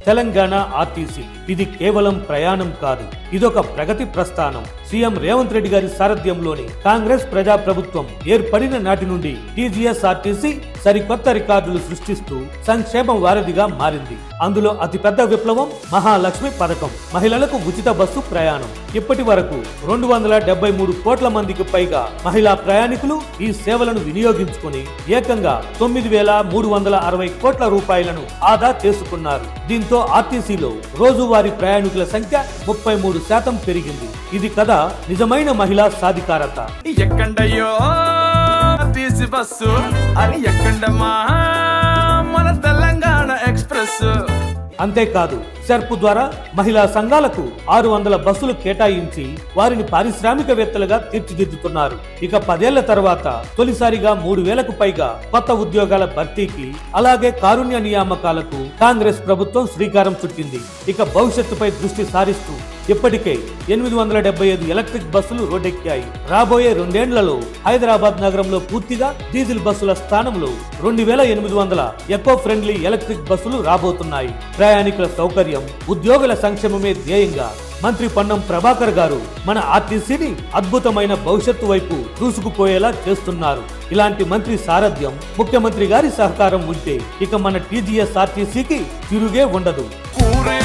Telangana RTC. ఇది కేవలం ప్రయాణం కాదు, ఇదొక ప్రగతి ప్రస్థానం. సీఎం రేవంత్ రెడ్డి గారి సారథ్యంలోని కాంగ్రెస్ ప్రజాప్రభుత్వం ఏర్పడిన నాటి నుండి టీజీఎస్ఆర్టీసీ సరికొత్త రికార్డులు సృష్టిస్తూ సంక్షేమం వారధిగా మారింది. అందులో అతిపెద్ద విప్లవం మహాలక్ష్మి పథకం. మహిళలకు ఉచిత బస్సు ప్రయాణం. ఇప్పటి వరకు 273 కోట్ల మందికి పైగా మహిళా ప్రయాణికులు ఈ సేవలను వినియోగించుకుని ఏకంగా 9,360 కోట్ల రూపాయలను ఆదా చేసుకున్నారు. దీంతో ఆర్టీసీలో రోజువారీ ప్రయాణికుల సంఖ్య 33% పెరిగింది. ఇది కదా నిజమైన మహిళా సాధికారత. ఎక్కండయ్యో ఆర్టీసీ బస్సు అని ఎక్కండమ్మా మన తెలంగాణ ఎక్స్ప్రెస్. అంతేకాదు, సెర్ప్ ద్వారా మహిళా సంఘాలకు 600 బస్సులు కేటాయించి వారిని పారిశ్రామికవేత్తలుగా తీర్చిదిద్దుతున్నారు. ఇక 10 ఏళ్ల తర్వాత తొలిసారిగా 3,000కు పైగా కొత్త ఉద్యోగాల భర్తీకి, అలాగే కారుణ్య నియామకాలకు కాంగ్రెస్ ప్రభుత్వం శ్రీకారం చుట్టింది. ఇక భవిష్యత్తుపై దృష్టి సారిస్తూ ఇప్పటికే 875 ఎలక్ట్రిక్ బస్సులు రోడ్డెక్కాయి. రాబోయే 2 ఏళ్లలో హైదరాబాద్ నగరంలో పూర్తిగా డీజిల్ బస్సుల స్థానంలో 2,800 ఎకో ఫ్రెండ్లీ ఎలక్ట్రిక్ బస్సులు రాబోతున్నాయి. ప్రయాణికుల సౌకర్యం, ఉద్యోగుల సంక్షేమమే ధ్యేయంగా మంత్రి పొన్నం ప్రభాకర్ గారు మన ఆర్టీసీని అద్భుతమైన భవిష్యత్తు వైపు దూసుకుపోయేలా చేస్తున్నారు. ఇలాంటి మంత్రి సారథ్యం, ముఖ్యమంత్రి గారి సహకారం ఉంటే ఇక మన టీజీఎస్ఆర్టీసీకి తిరుగే ఉండదు. ఊరే